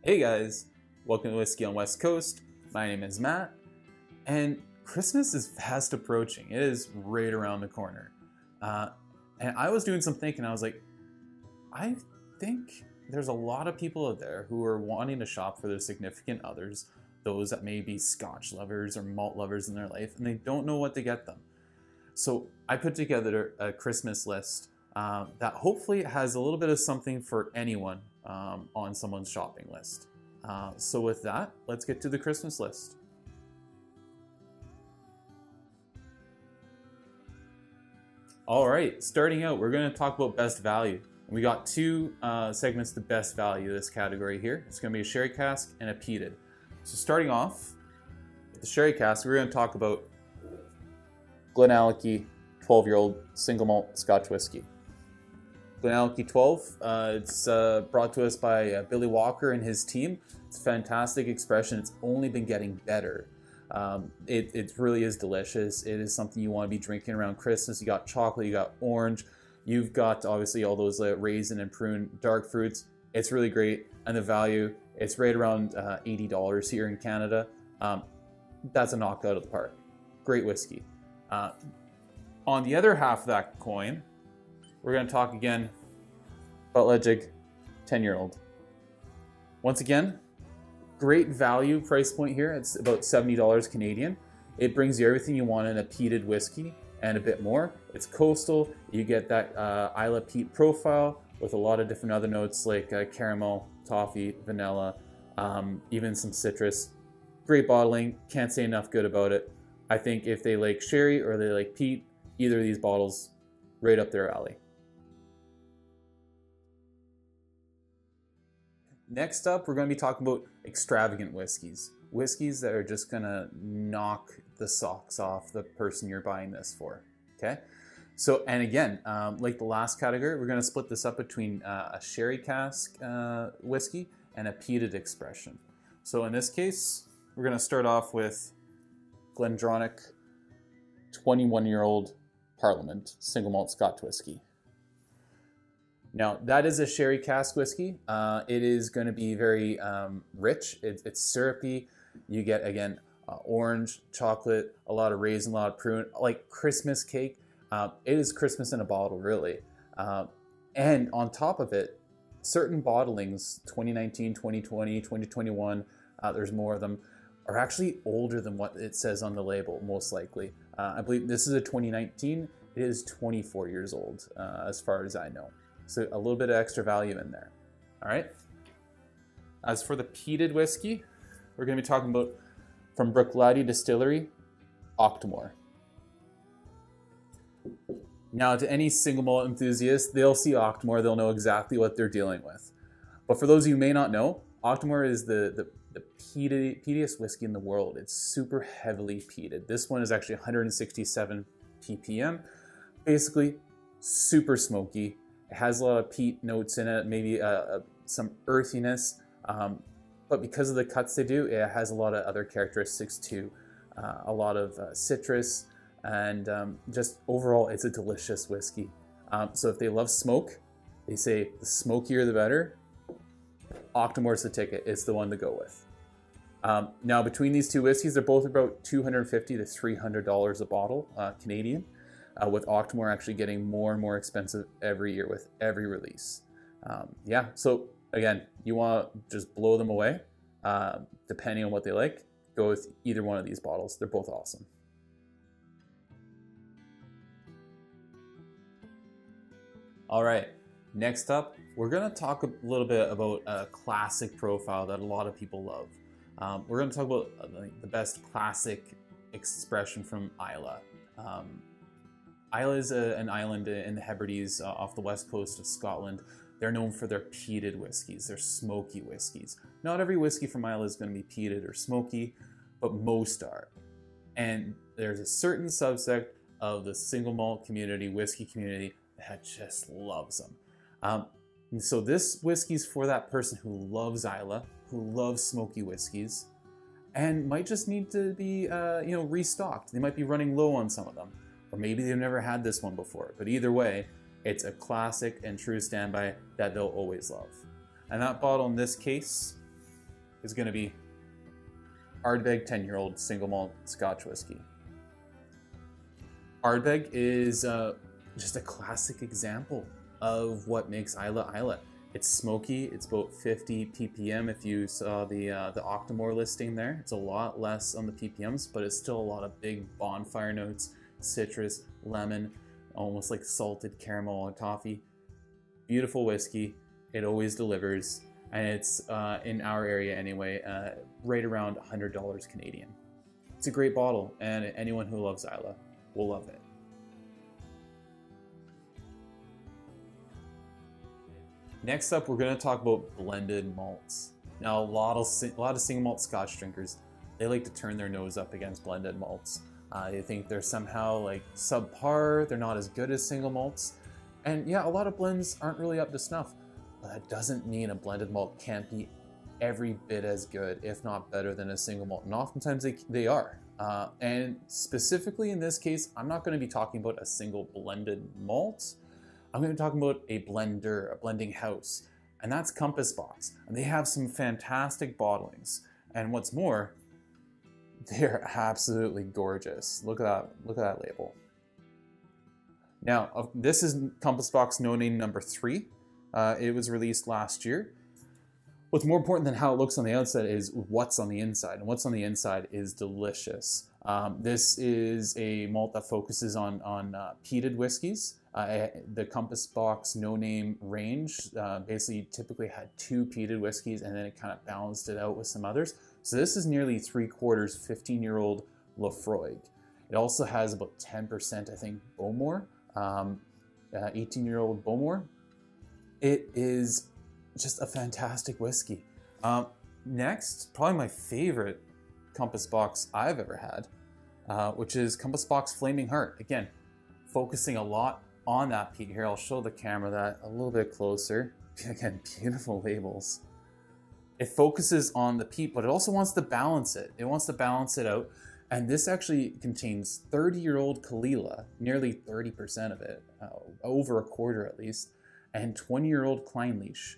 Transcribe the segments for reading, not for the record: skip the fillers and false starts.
Hey guys, welcome to Whiskey on West Coast. My name is Matt, and Christmas is fast approaching. It is right around the corner. And I was doing some thinking. I was like, I think there's a lot of people out there who are wanting to shop for their significant others, those that may be Scotch lovers or malt lovers in their life, and they don't know what to get them. So I put together a Christmas list that hopefully has a little bit of something for anyone on someone's shopping list. So with that, let's get to the Christmas list. All right, starting out, we're going to talk about best value. We got two segments to best value this category here. It's going to be a sherry cask and a peated. So starting off with the sherry cask, we're going to talk about Glenallachie 12-year-old single malt Scotch whiskey. Glenallachie 12, it's brought to us by Billy Walker and his team. It's a fantastic expression. It's only been getting better. It really is delicious. It is something you want to be drinking around Christmas. You got chocolate, you got orange, you've got obviously all those raisin and prune dark fruits. It's really great. And the value, it's right around $80 here in Canada. That's a knockout of the park. Great whiskey. On the other half of that coin, we're going to talk again about Ledaig 10-year-old. Once again, great value price point here. It's about $70 Canadian. It brings you everything you want in a peated whiskey and a bit more. It's coastal. You get that Islay peat profile with a lot of different other notes like caramel, toffee, vanilla, even some citrus. Great bottling. Can't say enough good about it. I think if they like sherry or they like peat, either of these bottles, right up their alley. Next up, we're going to be talking about extravagant whiskeys. Whiskeys that are just going to knock the socks off the person you're buying this for, okay? So, and again, like the last category, we're going to split this up between a sherry cask whiskey and a peated expression. So in this case, we're going to start off with Glendronach 21-year-old Parliament single malt Scotch whiskey. Now, that is a sherry cask whiskey. It is going to be very rich. It's syrupy. You get, again, orange, chocolate, a lot of raisin, a lot of prune, like Christmas cake. It is Christmas in a bottle, really. And on top of it, certain bottlings, 2019, 2020, 2021, there's more of them, are actually older than what it says on the label, most likely. I believe this is a 2019. It is 24 years old, as far as I know. So a little bit of extra value in there. All right. As for the peated whiskey, we're going to be talking about from Bruichladdich Distillery, Octomore. Now, to any single malt enthusiast, they'll see Octomore. They'll know exactly what they're dealing with. But for those of you who may not know, Octomore is the peatiest whiskey in the world. It's super heavily peated. This one is actually 167 ppm. Basically, super smoky. It has a lot of peat notes in it, maybe some earthiness, but because of the cuts they do, it has a lot of other characteristics too. A lot of citrus, and just overall, it's a delicious whiskey. So if they love smoke, they say the smokier the better. Octomore's the ticket. It's the one to go with. Now, between these two whiskeys, they're both about $250 to $300 a bottle, Canadian. With Octomore actually getting more and more expensive every year with every release. Yeah, so again, you want to just blow them away, depending on what they like, go with either one of these bottles. They're both awesome. All right, next up, we're going to talk a little bit about a classic profile that a lot of people love. We're going to talk about the best classic expression from Islay. Islay is an island in the Hebrides off the west coast of Scotland. They're known for their peated whiskies, their smoky whiskies. Not every whiskey from Islay is going to be peated or smoky, but most are. And there's a certain subsect of the single malt community, whiskey community, that just loves them. And so this whiskey's for that person who loves Islay, who loves smoky whiskeys, and might just need to be restocked. They might be running low on some of them. Or maybe they've never had this one before. But either way, it's a classic and true standby that they'll always love. And that bottle in this case is going to be Ardbeg 10-year-old single malt Scotch whiskey. Ardbeg is just a classic example of what makes Islay Islay. It's smoky. It's about 50 ppm. If you saw the Octomore listing there, it's a lot less on the ppms, but it's still a lot of big bonfire notes, citrus, lemon, almost like salted caramel or toffee. Beautiful whiskey. It always delivers, and it's in our area anyway, right around $100 Canadian. It's a great bottle, and anyone who loves Islay will love it. Next up, we're going to talk about blended malts. Now, a lot of single malt Scotch drinkers, they like to turn their nose up against blended malts. They think they're somehow like subpar, they're not as good as single malts. And yeah, a lot of blends aren't really up to snuff, but that doesn't mean a blended malt can't be every bit as good, if not better than a single malt. And oftentimes they are. And specifically in this case, I'm not going to be talking about a single blended malt. I'm going to be talking about a blender, a blending house, and that's Compass Box. And they have some fantastic bottlings. And what's more, they're absolutely gorgeous. Look at that label. Now, this is Compass Box No Name number 3. It was released last year. What's more important than how it looks on the outside is what's on the inside, and what's on the inside is delicious. This is a malt that focuses on peated whiskeys. The Compass Box No Name range basically typically had 2 peated whiskeys, and then it kind of balanced it out with some others. So this is nearly 3/4 15-year-old Lafroig. It also has about 10%, I think, Bowmore, 18-year-old Bowmore. It is just a fantastic whiskey. Next, probably my favorite Compass Box I've ever had, which is Compass Box Flaming Heart. Again, focusing a lot on that peat. Here, I'll show the camera that a little bit closer. Again, beautiful labels. It focuses on the peat, but it also wants to balance it. It wants to balance it out. And this actually contains 30-year-old Kalila, nearly 30% of it, over a quarter at least, and 20-year-old Kleinleach.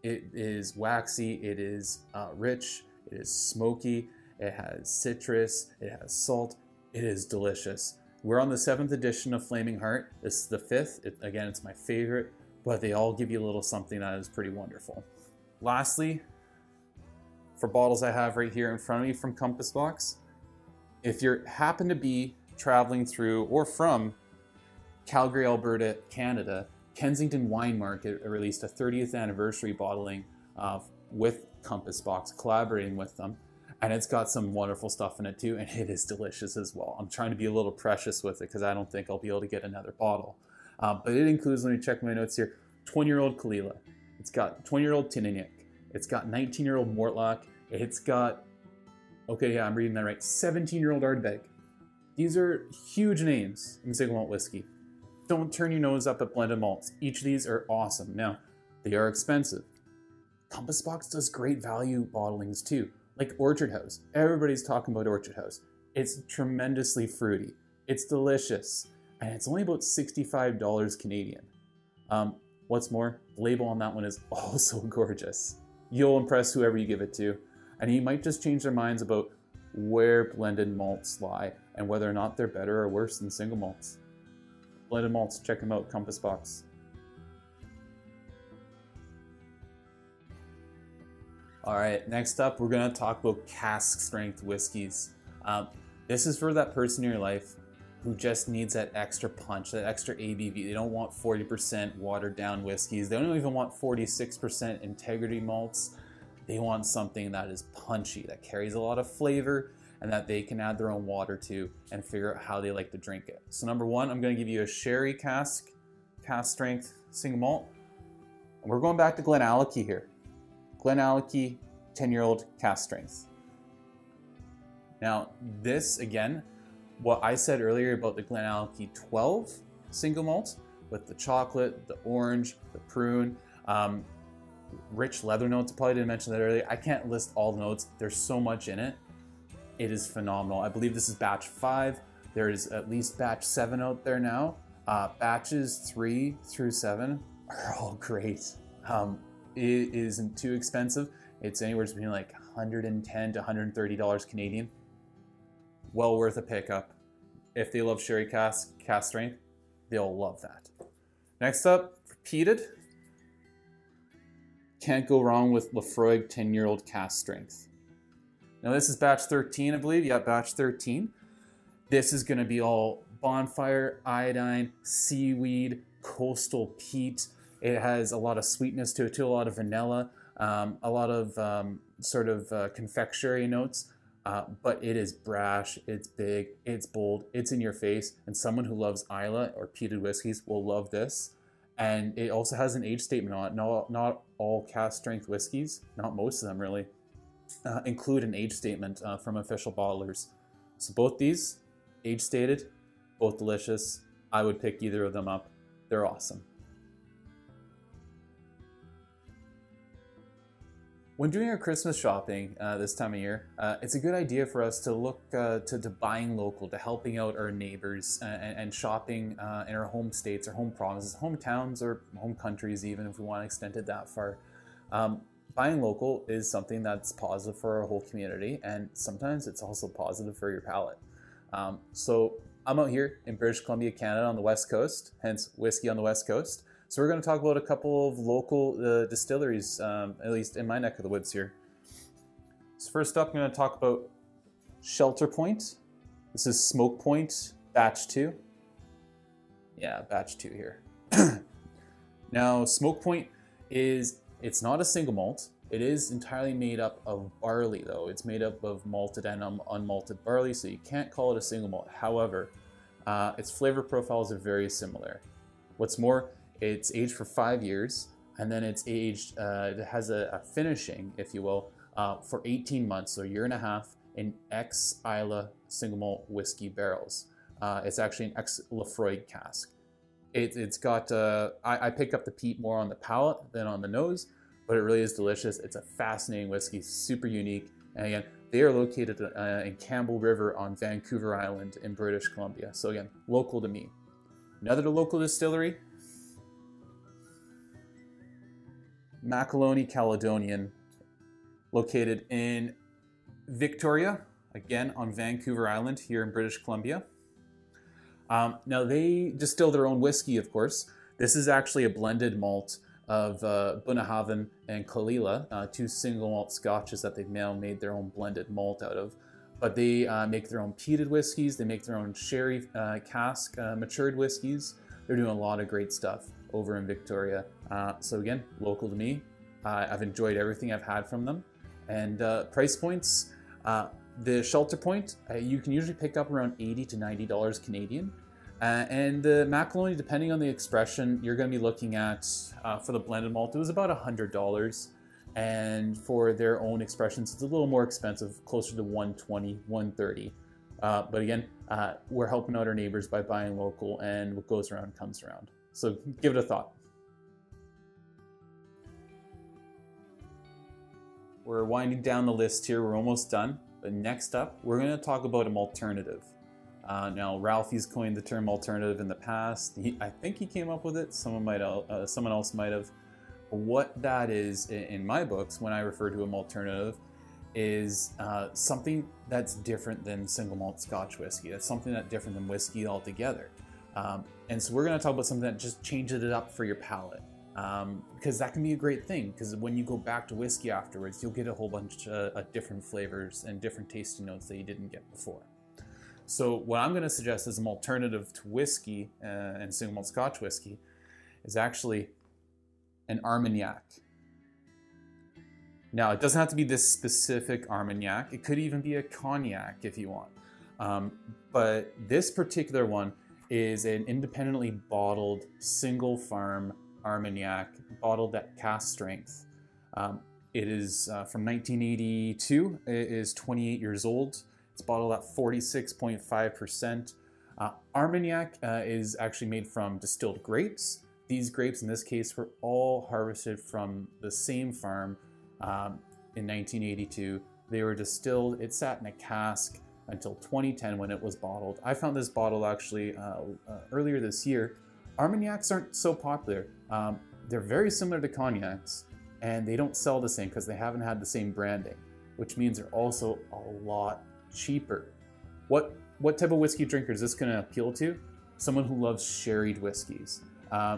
It is waxy, it is rich, it is smoky, it has citrus, it has salt, it is delicious. We're on the 7th edition of Flaming Heart. This is the 5th. Again, it's my favorite, but they all give you a little something that is pretty wonderful. Lastly, for bottles I have right here in front of me from Compass Box, if you happen to be traveling through or from Calgary, Alberta, Canada, Kensington Wine Market released a 30th anniversary bottling with Compass Box, collaborating with them. And it's got some wonderful stuff in it too, and it is delicious as well. I'm trying to be a little precious with it because I don't think I'll be able to get another bottle. But it includes, let me check my notes here, 20-year-old Kalila. It's got 20-year-old Tinnick. It's got 19-year-old Mortlock. It's got, okay, yeah, I'm reading that right, 17-year-old Ardbeg. These are huge names in single malt whiskey. Don't turn your nose up at blended malts. Each of these are awesome. Now, they are expensive. Compass Box does great value bottlings too, like Orchard House. Everybody's talking about Orchard House. It's tremendously fruity. It's delicious. And it's only about $65 Canadian. What's more, the label on that one is also gorgeous. You'll impress whoever you give it to. And you might just change their minds about where blended malts lie and whether or not they're better or worse than single malts. Blended malts, check them out, Compass Box. All right, next up, we're gonna talk about cask strength whiskeys. This is for that person in your life who just needs that extra punch, that extra ABV. They don't want 40% watered down whiskeys. They don't even want 46% integrity malts. They want something that is punchy, that carries a lot of flavor, and that they can add their own water to and figure out how they like to drink it. So number one, I'm gonna give you a sherry cask strength single malt. And we're going back to Glenallachie here. Glenallachie 10-year-old cask strength. Now this, again, what I said earlier about the Glenallachie 12 single malt with the chocolate, the orange, the prune, rich leather notes. I probably didn't mention that earlier. I can't list all the notes. There's so much in it. It is phenomenal. I believe this is batch 5. There is at least batch 7 out there now. Batches 3 through 7 are all great. It isn't too expensive. It's anywhere between like $110 to $130 Canadian. Well worth a pickup. If they love sherry cask strength, they'll love that. Next up, peated. Can't go wrong with Lafroig 10-year-old cask strength. Now this is batch 13, I believe. Yeah, batch 13. This is going to be all bonfire, iodine, seaweed, coastal peat. It has a lot of sweetness to it too, a lot of vanilla, a lot of confectionery notes. But it is brash, it's big, it's bold, it's in your face, and someone who loves Islay or peated whiskeys will love this. And it also has an age statement on it. Not all cask strength whiskeys, not most of them really, include an age statement from official bottlers. So both these, age stated, both delicious. I would pick either of them up. They're awesome. When doing our Christmas shopping this time of year, it's a good idea for us to look to buying local, to helping out our neighbors and shopping in our home states, our home provinces, hometowns, or home countries even, if we want to extend it that far. Buying local is something that's positive for our whole community, and sometimes it's also positive for your palate. So I'm out here in British Columbia, Canada on the West Coast, hence Whiskey on the West Coast. So we're going to talk about a couple of local distilleries, at least in my neck of the woods here. So first up, I'm going to talk about Shelter Point. This is Smoke Point, batch 2. Yeah, batch 2 here. Now, Smoke Point it's not a single malt. It is entirely made up of barley, though. It's made up of malted and unmalted barley, so you can't call it a single malt. However, its flavor profiles are very similar. What's more, it's aged for 5 years, and then it's aged, it has a finishing, if you will, for 18 months, so a year and a half, in ex-Islay single malt whiskey barrels. It's actually an ex-Lafroig cask. It's got, I pick up the peat more on the palate than on the nose, but it really is delicious. It's a fascinating whiskey, super unique. And again, they are located in Campbell River on Vancouver Island in British Columbia. So again, local to me. Another local distillery, Macaloni Caledonian, located in Victoria, again on Vancouver Island here in British Columbia. Now they distill their own whiskey, of course. This is actually a blended malt of Bunnahabhain and Kalila, two single malt scotches that they've now made their own blended malt out of. But they make their own peated whiskeys, they make their own sherry cask matured whiskeys. They're doing a lot of great stuff over in Victoria. So again, local to me. I've enjoyed everything I've had from them. And price points, the Shelter Point, you can usually pick up around $80 to $90 Canadian. And the Macaloni, depending on the expression, you're going to be looking at, for the blended malt, it was about $100. And for their own expressions, it's a little more expensive, closer to $120, $130. But again, we're helping out our neighbors by buying local, and what goes around comes around. So give it a thought. We're winding down the list here. We're almost done. But next up, we're going to talk about an alternative. Now, Ralphie's coined the term alternative in the past. I think he came up with it. Someone else might have. What that is, in my books, when I refer to an alternative, is something that's different than single malt Scotch whiskey. That's something that's different than whiskey altogether. And so we're going to talk about something that just changes it up for your palate. Because that can be a great thing, because when you go back to whiskey afterwards, you'll get a whole bunch of different flavors and different tasting notes that you didn't get before. So what I'm going to suggest as an alternative to whiskey and single malt Scotch whiskey is actually an Armagnac. Now, it doesn't have to be this specific Armagnac. It could even be a cognac if you want. But this particular one is an independently bottled single farm Armagnac, bottled at Cask Strength. It is from 1982. It is 28 years old. It's bottled at 46.5%. Armagnac is actually made from distilled grapes. These grapes, in this case, were all harvested from the same farm in 1982. They were distilled. It sat in a cask until 2010 when it was bottled. I found this bottle actually earlier this year. Armagnacs aren't so popular. They're very similar to cognacs, and they don't sell the same because they haven't had the same branding. which means they're also a lot cheaper. What type of whiskey drinker is this going to appeal to? Someone who loves sherried whiskeys,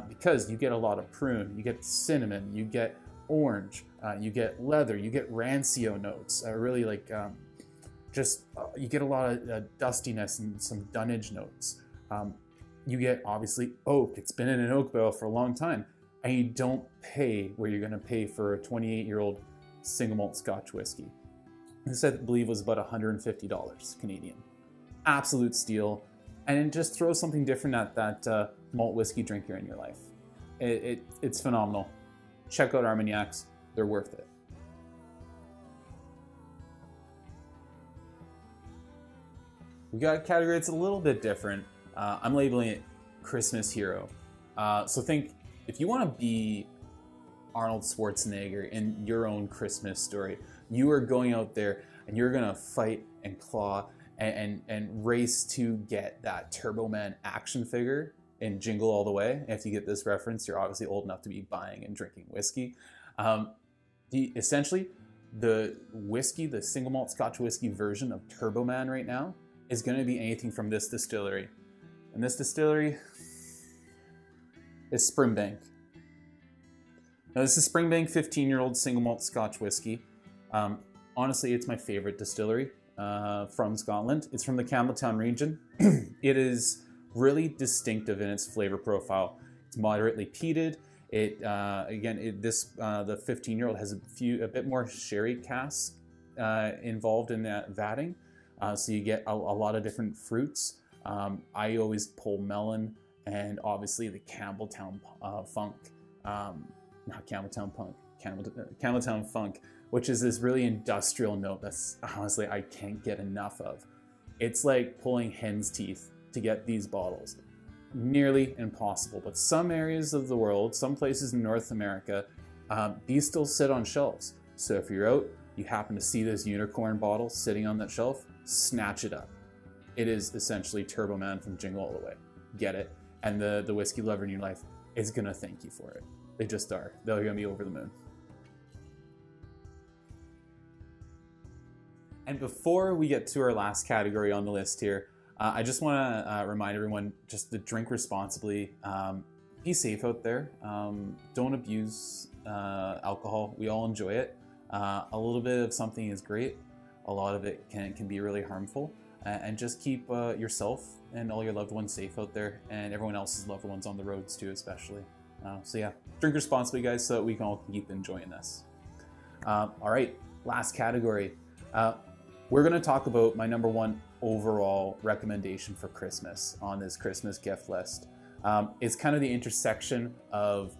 because you get a lot of prune, you get cinnamon, you get orange, you get leather, you get rancio notes, really like you get a lot of dustiness and some dunnage notes. You get obviously oak. It's been in an oak barrel for a long time, and you don't pay where you're going to pay for a 28-year-old single malt Scotch whiskey. This, I believe, was about $150 Canadian. Absolute steal, and it just throws something different at that malt whiskey drinker in your life. It's phenomenal. Check out Armagnacs. They're worth it. We got a category that's a little bit different. I'm labeling it Christmas Hero. So think, if you want to be Arnold Schwarzenegger in your own Christmas story, you are going out there and you're going to fight and claw and race to get that Turbo Man action figure in Jingle All the Way. And if you get this reference, you're obviously old enough to be buying and drinking whiskey. Essentially, the whiskey, the single malt Scotch whiskey version of Turbo Man right now is going to be anything from this distillery. And this distillery is Springbank. Now this is Springbank 15-year-old single malt Scotch whiskey. Honestly, it's my favorite distillery from Scotland. It's from the Campbelltown region. It is really distinctive in its flavor profile. It's moderately peated. The 15-year-old has a bit more sherry cask involved in that vatting. So you get a lot of different fruits. I always pull melon and obviously the Campbelltown funk, not Campbelltown punk, Campbelltown funk, which is this really industrial note that's honestly I can't get enough of. It's like pulling hen's teeth to get these bottles. Nearly impossible, but some areas of the world, some places in North America, these still sit on shelves. So if you're out, you happen to see this unicorn bottle sitting on that shelf, snatch it up. It is essentially Turbo Man from Jingle All the Way. Get it. And the whiskey lover in your life is gonna thank you for it. They just are. They're gonna be over the moon. And before we get to our last category on the list here, I just wanna remind everyone just to drink responsibly. Be safe out there. Don't abuse alcohol. We all enjoy it. A little bit of something is great. A lot of it can be really harmful. And just keep yourself and all your loved ones safe out there, and everyone else's loved ones on the roads too, especially. So yeah, drink responsibly, guys, so that we can all keep enjoying this. All right, last category. We're gonna talk about my #1 overall recommendation for Christmas on this Christmas gift list. It's kind of the intersection of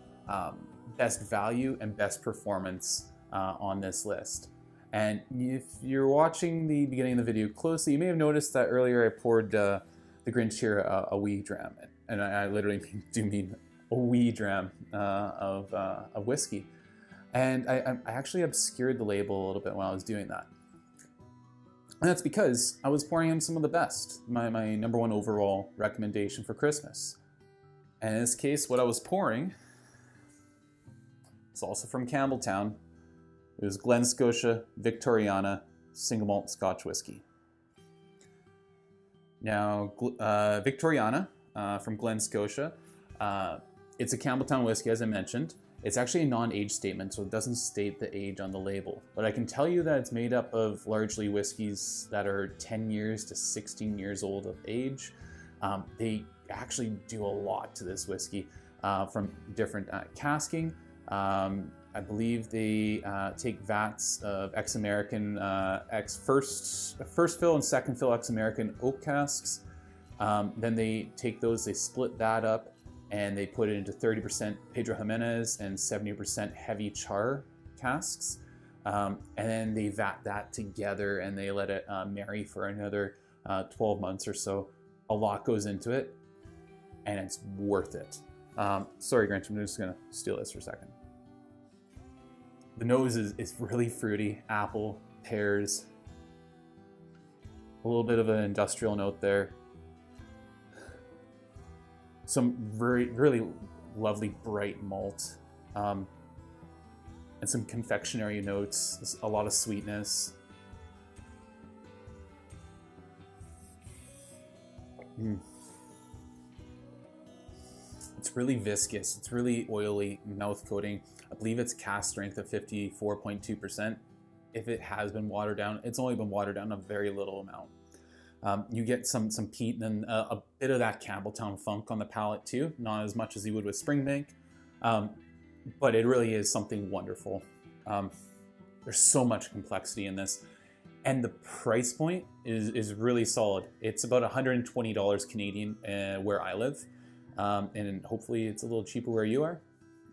best value and best performance on this list. And if you're watching the beginning of the video closely, you may have noticed that earlier I poured the Grinch here a wee dram. And I literally do mean a wee dram of whiskey. And I actually obscured the label a little bit while I was doing that. And that's because I was pouring in some of the best, my #1 overall recommendation for Christmas. And in this case, what I was pouring is also from Campbelltown. It was Glen Scotia Victoriana single malt Scotch whiskey. Now, Victoriana from Glen Scotia, it's a Campbelltown whiskey, as I mentioned. It's actually a non-age statement, so it doesn't state the age on the label. But I can tell you that it's made up of largely whiskeys that are 10 years to 16 years old of age. They actually do a lot to this whiskey from different casking. I believe they take vats of ex-American, first fill and second fill ex-American oak casks. Then they take those, they split that up, and they put it into 30% Pedro Jimenez and 70% heavy char casks. And then they vat that together and they let it marry for another 12 months or so. A lot goes into it, and it's worth it. Sorry, Grinch, I'm just gonna steal this for a second. The nose is really fruity, apple, pears, a little bit of an industrial note there. Some really lovely bright malt, and some confectionery notes, a lot of sweetness. It's really viscous. It's really oily, mouth coating. I believe it's cask strength of 54.2%. If it has been watered down, it's only been watered down a very little amount. You get some peat and then a bit of that Campbelltown funk on the palate too. Not as much as you would with Springbank, but it really is something wonderful. There's so much complexity in this. And the price point is really solid. It's about $120 Canadian where I live. And hopefully it's a little cheaper where you are.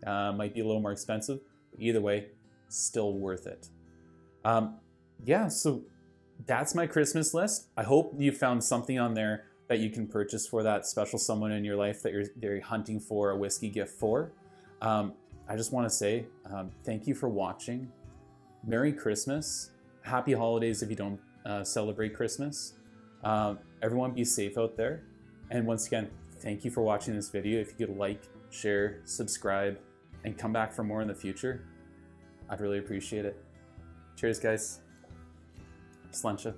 Might be a little more expensive. But either way, still worth it. Yeah, so that's my Christmas list. I hope you found something on there that you can purchase for that special someone in your life that you're hunting for a whiskey gift for. I just want to say thank you for watching. Merry Christmas. Happy holidays if you don't celebrate Christmas. Everyone be safe out there. And once again, thank you for watching this video. If you could like, share, subscribe, and come back for more in the future, I'd really appreciate it. Cheers, guys. Sláinte.